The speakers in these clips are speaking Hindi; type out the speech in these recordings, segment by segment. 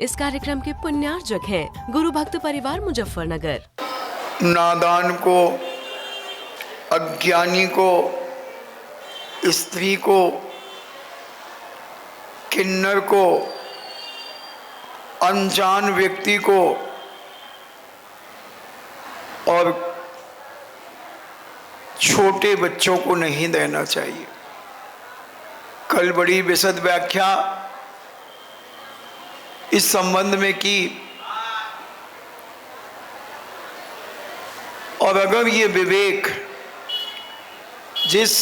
इस कार्यक्रम के पुण्यार्जक हैं गुरु भक्त परिवार मुजफ्फरनगर। नादान को, अज्ञानी को, स्त्री को, किन्नर को, अनजान व्यक्ति को और छोटे बच्चों को नहीं देना चाहिए। कल बड़ी विशद व्याख्या इस संबंध में की और अगर ये विवेक जिस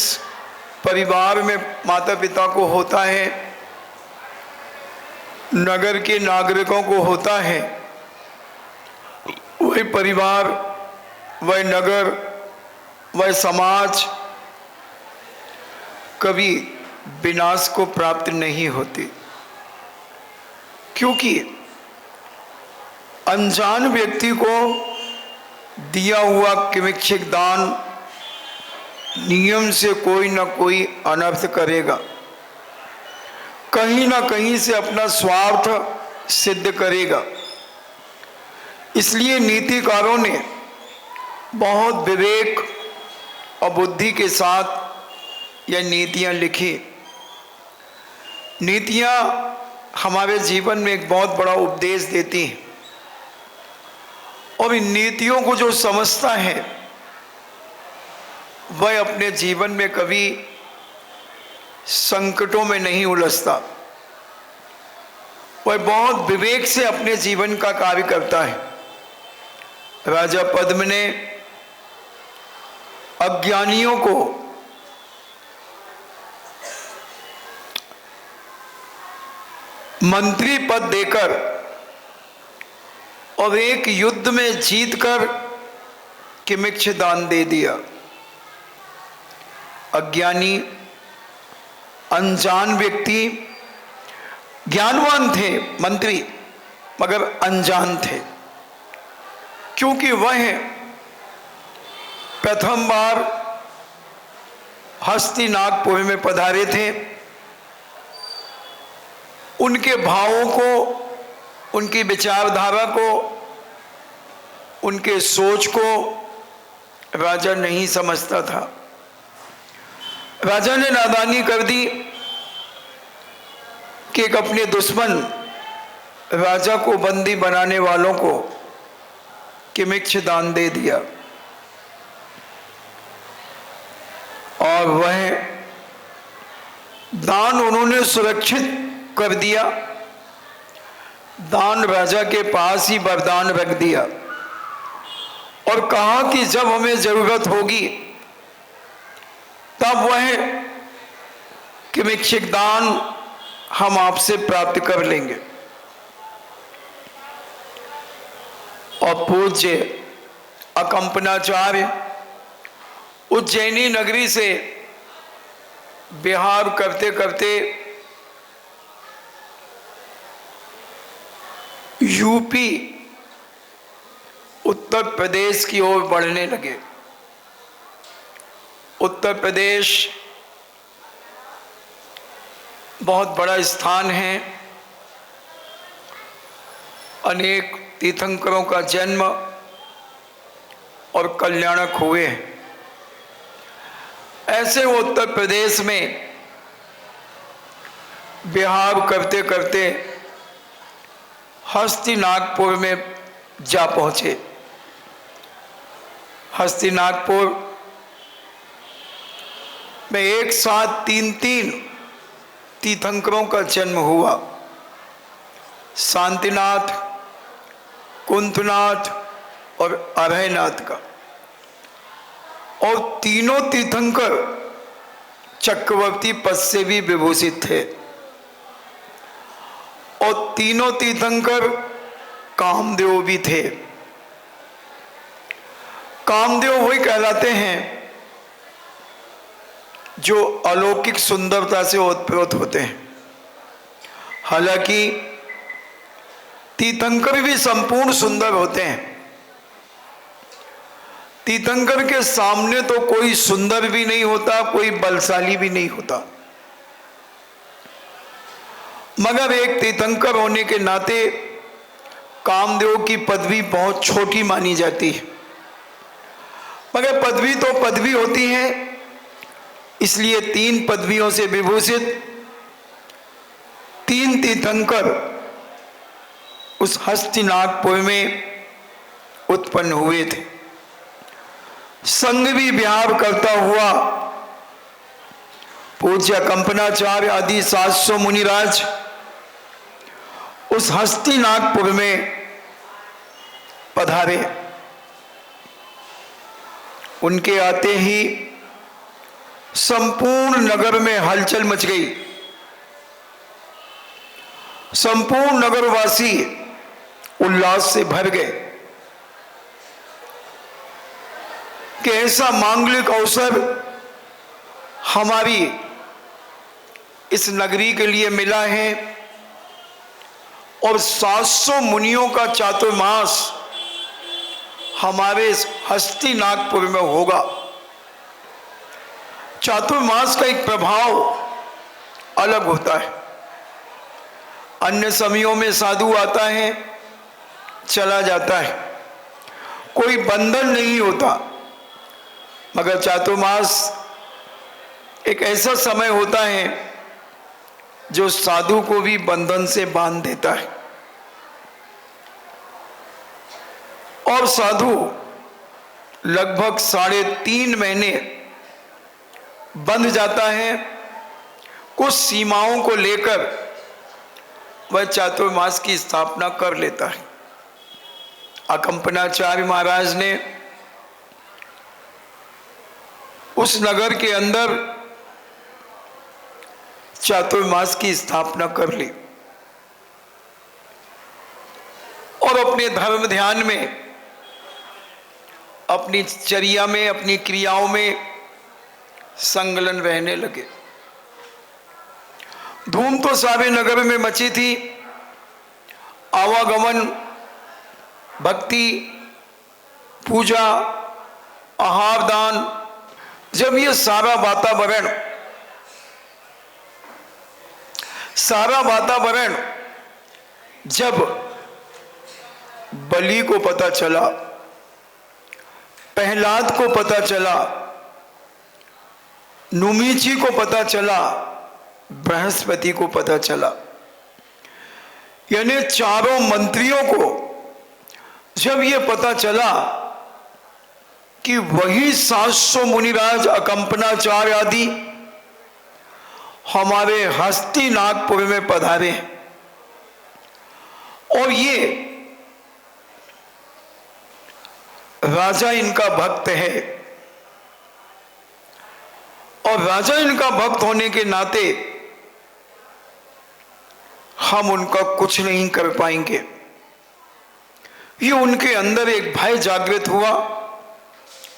परिवार में माता पिता को होता है, नगर के नागरिकों को होता है, वही परिवार, वह नगर, वह समाज कभी विनाश को प्राप्त नहीं होती, क्योंकि अनजान व्यक्ति को दिया हुआ किमिच्छिक दान नियम से कोई ना कोई अनर्थ करेगा, कहीं ना कहीं से अपना स्वार्थ सिद्ध करेगा। इसलिए नीतिकारों ने बहुत विवेक और बुद्धि के साथ यह नीतियां लिखी। नीतियां हमारे जीवन में एक बहुत बड़ा उपदेश देती हैं और इन नीतियों को जो समझता है वह अपने जीवन में कभी संकटों में नहीं उलझता, वह बहुत विवेक से अपने जीवन का कार्य करता है। राजा पद्म ने अज्ञानियों को मंत्री पद देकर और एक युद्ध में जीतकर किमिच्छ दान दे दिया। अज्ञानी, अनजान व्यक्ति, ज्ञानवान थे मंत्री मगर अनजान थे, क्योंकि वह प्रथम बार हस्तिनापुर में पधारे थे। उनके भावों को, उनकी विचारधारा को, उनके सोच को राजा नहीं समझता था। राजा ने नादानी कर दी कि एक अपने दुश्मन राजा को बंदी बनाने वालों को किमिच्छ दान दे दिया और वह दान उन्होंने सुरक्षित कर दिया। दान राजा के पास ही वरदान रख दिया और कहा कि जब हमें जरूरत होगी तब वह किमिच्छिक दान हम आपसे प्राप्त कर लेंगे। और पूज्य अकंपनाचार्य उज्जैनी नगरी से विहार करते करते यूपी उत्तर प्रदेश की ओर बढ़ने लगे। उत्तर प्रदेश बहुत बड़ा स्थान है, अनेक तीर्थंकरों का जन्म और कल्याणक हुए हैं। ऐसे उत्तर प्रदेश में विहार करते करते हस्तिनापुर में जा पहुंचे। हस्तिनापुर में एक साथ तीन तीर्थंकरों का जन्म हुआ, शांतिनाथ, कुंतनाथ और अभयनाथ का। और तीनों तीर्थंकर चक्रवर्ती पद से भी विभूषित थे और तीनों तीर्थंकर कामदेव भी थे। कामदेव वही कहलाते हैं जो अलौकिक सुंदरता से ओतप्रोत होते हैं। हालांकि तीर्थंकर भी संपूर्ण सुंदर होते हैं। तीर्थंकर के सामने तो कोई सुंदर भी नहीं होता, कोई बलशाली भी नहीं होता, मगर एक तीर्थंकर होने के नाते कामदेव की पदवी बहुत छोटी मानी जाती है, मगर पदवी तो पदवी होती है, इसलिए 3 पदवियों से विभूषित 3 तीर्थंकर उस हस्तिनापुर में उत्पन्न हुए थे। संग भी विहार करता हुआ पूज्य कंपनाचार्य आदि 700 मुनिराज उस हस्तिनापुर में पधारे। उनके आते ही संपूर्ण नगर में हलचल मच गई। संपूर्ण नगरवासी उल्लास से भर गए कि ऐसा मांगलिक अवसर हमारी इस नगरी के लिए मिला है और 700 मुनियों का चातुर्मास हमारे इस हस्तिनापुर में होगा। चातुर्मास का एक प्रभाव अलग होता है। अन्य समयों में साधु आता है, चला जाता है, कोई बंधन नहीं होता, मगर चातुर्मास एक ऐसा समय होता है जो साधु को भी बंधन से बांध देता है। और साधु लगभग 3.5 महीने बंध जाता है। कुछ सीमाओं को लेकर वह चातुर्मास की स्थापना कर लेता है। अकंपनाचार्य महाराज ने उस नगर के अंदर चातुर्मास की स्थापना कर ली और अपने धर्म ध्यान में, अपनी चर्या में, अपनी क्रियाओं में संलग्न रहने लगे। धूम तो सारे नगर में मची थी। आवागमन, भक्ति, पूजा, आहार दान, जब ये सारा वातावरण जब बलि को पता चला, प्रहलाद को पता चला, नुमीची को पता चला, बृहस्पति को पता चला, यानी चारों मंत्रियों को जब ये पता चला कि वही 700 मुनिराज अकंपनाचार्य आदि हमारे हस्तिनापुर में पधारे हैं और ये राजा इनका भक्त है, और राजा इनका भक्त होने के नाते हम उनका कुछ नहीं कर पाएंगे। ये उनके अंदर एक भय जागृत हुआ,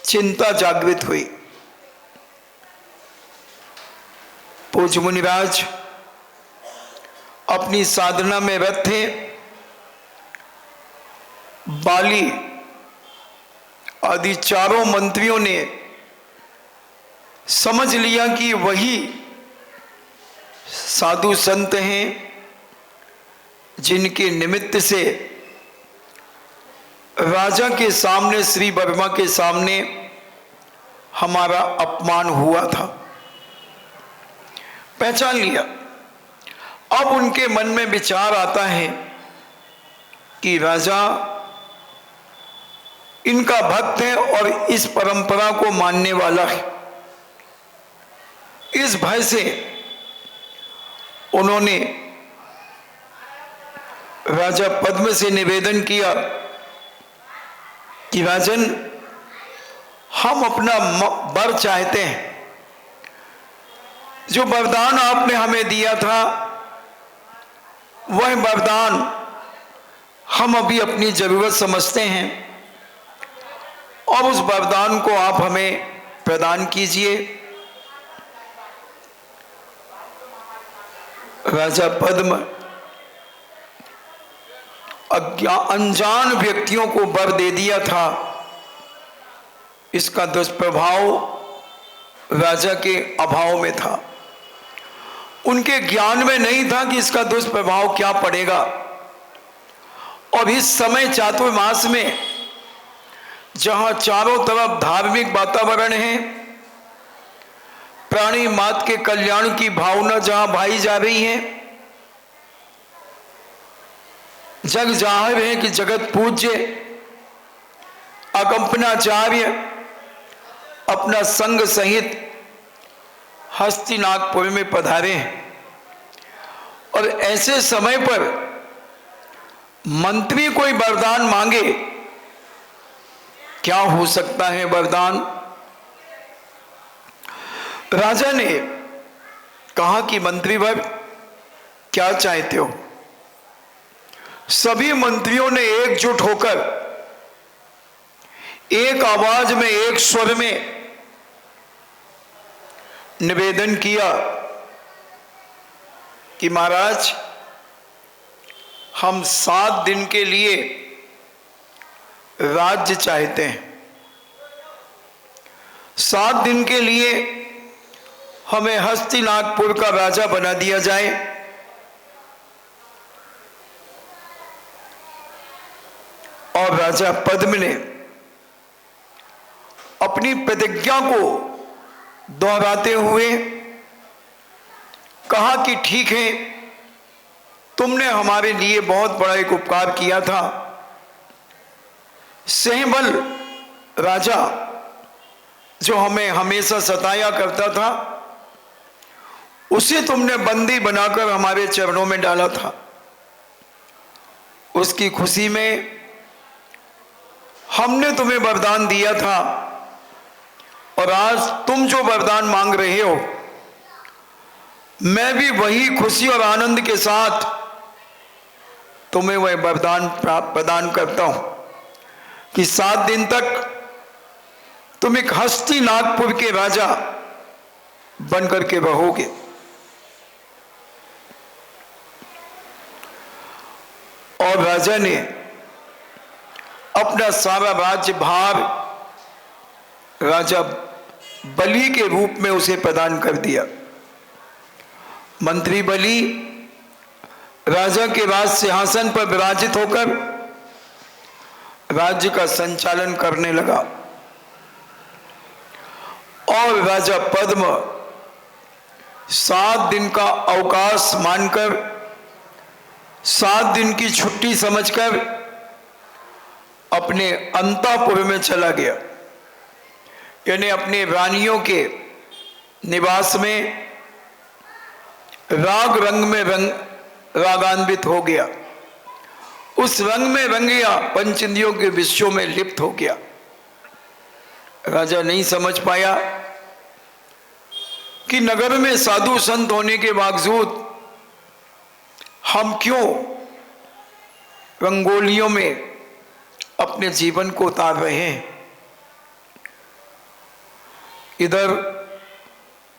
चिंता जागृत हुई। पूज्य मुनिराज अपनी साधना में रत थे। बाली आदि चारों मंत्रियों ने समझ लिया कि वही साधु संत हैं जिनके निमित्त से राजा के सामने, श्री वर्मा के सामने हमारा अपमान हुआ था। पहचान लिया। अब उनके मन में विचार आता है कि राजा इनका भक्त है और इस परंपरा को मानने वाला है। इस भय से उन्होंने राजा पद्म से निवेदन किया कि राजन, हम अपना वर चाहते हैं। जो वरदान आपने हमें दिया था वह वरदान हम अभी अपनी जरूरत समझते हैं और उस वरदान को आप हमें प्रदान कीजिए। राजा पद्म अनजान व्यक्तियों को वर दे दिया था। इसका दुष्प्रभाव राजा के अभाव में था, उनके ज्ञान में नहीं था कि इसका दुष्प्रभाव क्या पड़ेगा। और इस समय चातुर्मास में जहां चारों तरफ धार्मिक वातावरण है, प्राणी मात्र के कल्याण की भावना जहां भाई जा रही है, जग जाहिर है कि जगत पूज्य अकंपनाचार्य अपना संग सहित हस्तिनापुर में पधारे हैं। और ऐसे समय पर मंत्री कोई वरदान मांगे, क्या हो सकता है वरदान? राजा ने कहा कि मंत्रीवर क्या चाहते हो? सभी मंत्रियों ने एकजुट होकर एक आवाज में, एक स्वर में निवेदन किया कि महाराज, हम 7 दिन के लिए राज्य चाहते हैं। 7 दिन के लिए हमें हस्तिनापुर का राजा बना दिया जाए। और राजा पद्म ने अपनी प्रतिज्ञा को दोहराते हुए कहा कि ठीक है, तुमने हमारे लिए बहुत बड़ा एक उपकार किया था। सिंहबल राजा जो हमें हमेशा सताया करता था, उसे तुमने बंदी बनाकर हमारे चरणों में डाला था। उसकी खुशी में हमने तुम्हें वरदान दिया था, और आज तुम जो वरदान मांग रहे हो, मैं भी वही खुशी और आनंद के साथ तुम्हें वह वरदान प्रदान करता हूं कि 7 दिन तक तुम एक हस्तिनापुर के राजा बनकर के रहोगे। और राजा ने अपना सारा राज्य भार राजा बलि के रूप में उसे प्रदान कर दिया। मंत्री बलि राजा के राज सिंहासन पर विराजित होकर राज्य का संचालन करने लगा। और राजा पद्म 7 दिन का अवकाश मानकर, 7 दिन की छुट्टी समझकर अपने अंतापुर में चला गया, यानी अपने रानियों के निवास में राग रंग में रागान्वित हो गया। उस रंग में रंग गया, पंचेंद्रियों के विषयों में लिप्त हो गया। राजा नहीं समझ पाया कि नगर में साधु संत होने के बावजूद हम क्यों रंगोलियों में अपने जीवन को उतार रहे हैं। इधर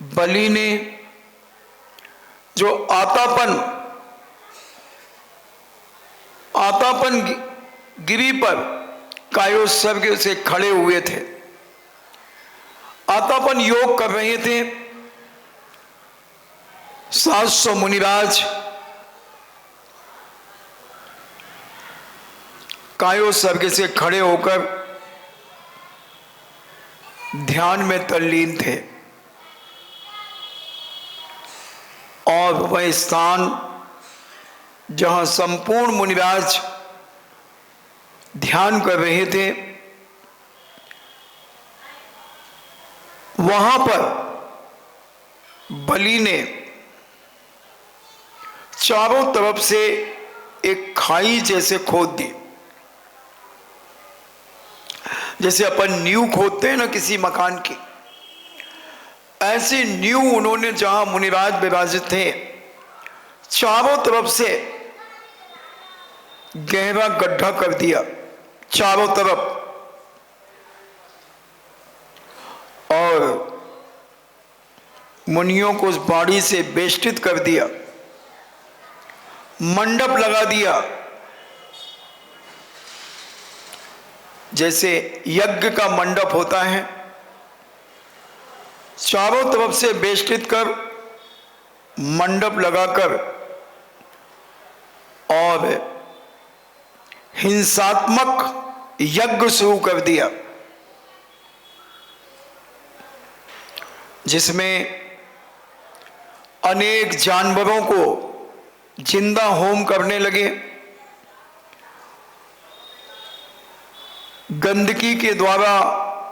बलि ने जो आतापन गिरी पर कायोत्सर्ग से खड़े हुए थे, आतापन योग कर रहे थे, 700 मुनिराज कायोत्सर्ग से खड़े होकर ध्यान में तल्लीन थे। और वह स्थान जहां संपूर्ण मुनिराज ध्यान कर रहे थे, वहां पर बलि ने चारों तरफ से एक खाई जैसे खोद दी, जैसे अपन नींव खोदते हैं ना किसी मकान की, ऐसी नींव उन्होंने जहां मुनिराज विराजित थे चारों तरफ से गहरा गड्ढा कर दिया, चारों तरफ। और मुनियों को उस बाड़ी से बेष्टित कर दिया, मंडप लगा दिया, जैसे यज्ञ का मंडप होता है, चारों तरफ से बेष्टित कर मंडप लगाकर और हिंसात्मक यज्ञ शुरू कर दिया, जिसमें अनेक जानवरों को जिंदा होम करने लगे। गंदगी के द्वारा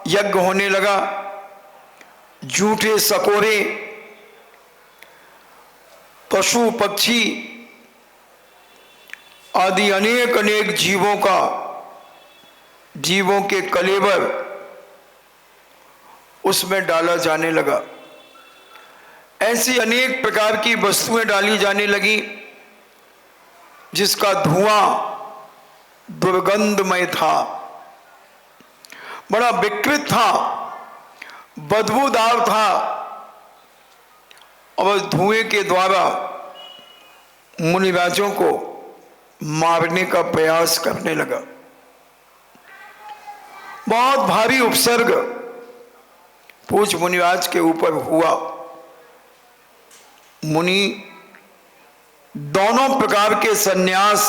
यज्ञ होने लगा। जूठे सकोरे, पशु पक्षी आदि अनेक अनेक जीवों के कलेवर उसमें डाला जाने लगा। ऐसी अनेक प्रकार की वस्तुएं डाली जाने लगी, जिसका धुआं दुर्गंधमय था, बड़ा विकृत था, बदबूदार था, और धुएं के द्वारा मुनिराजों को मारने का प्रयास करने लगा। बहुत भारी उपसर्ग पूज्य मुनिराज के ऊपर हुआ। मुनि दोनों प्रकार के सन्यास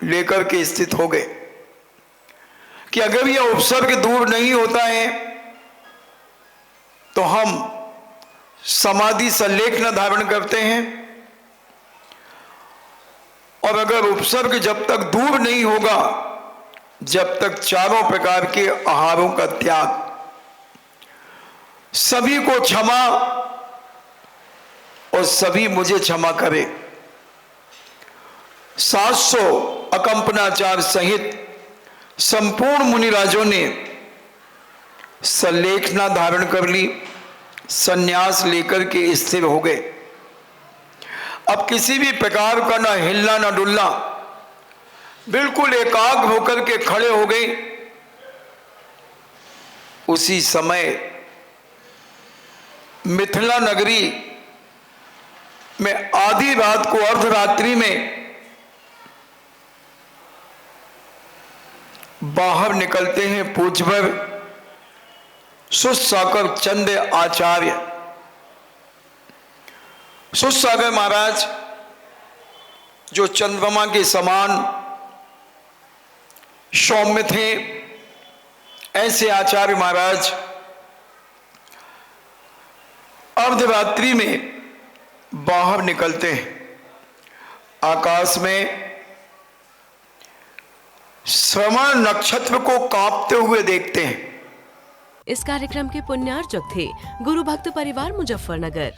लेकर के स्थित हो गए कि अगर यह उपसर्ग दूर नहीं होता है तो हम समाधि संलेखन धारण करते हैं, और अगर उपसर्ग जब तक दूर नहीं होगा, जब तक चारों प्रकार के आहारों का त्याग, सभी को क्षमा और सभी मुझे क्षमा करे। 700 अकंपनाचार सहित संपूर्ण मुनिराजों ने संलेखना धारण कर ली, संन्यास लेकर के स्थिर हो गए। अब किसी भी प्रकार का ना हिलना ना डुलना, बिल्कुल एकाग्र होकर के खड़े हो गए। उसी समय मिथिला नगरी में आधी रात को, अर्धरात्रि में बाहर निकलते हैं पूज्यवर सुसागर चंद आचार्य। सुसागर महाराज जो चंद्रमा के समान सौम्य थे, ऐसे आचार्य महाराज अर्धरात्रि में बाहर निकलते हैं। आकाश में श्रवण नक्षत्र को कांपते हुए देखते हैं। इस कार्यक्रम के पुण्यार्जक थे गुरु भक्त परिवार मुजफ्फरनगर।